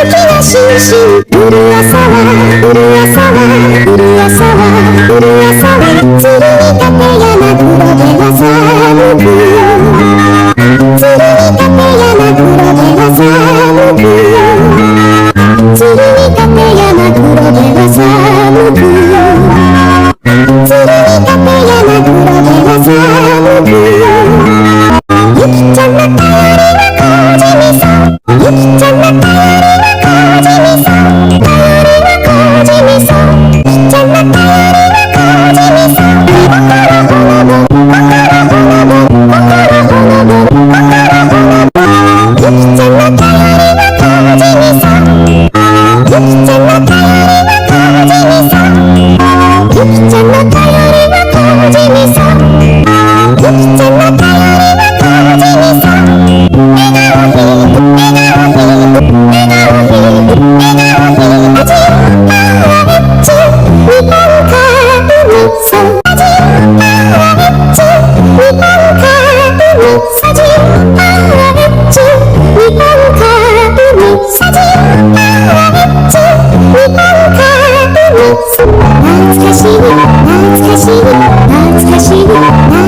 きなしんしんうるやさはうるやさはうるやさはうるやさは鶴見立山黒毛は寒く鶴見立山黒毛は寒く鶴見立山黒毛は寒く鶴見立山黒毛は寒くゆきちゃんの頼りはこじみさんゆきちゃんの頼りはこじみさん頼りはこじみさんゆきちゃんの頼りはこじみさん心ほのぼ心ほのぼ心ほのぼ心ほのぼゆきちゃんの頼りはこじみさんゆきちゃんの頼りはこじみさんゆきちゃんの頼りはこじみさんゆきちゃんの頼りはこじみさん笑顔ひ笑顔ひ笑顔ひ笑顔ひ味あらっち日本か海さ味あらっち日本か海さじあらっち日本か海さじあらっち日本か海さ懐かしい懐かしい懐かしい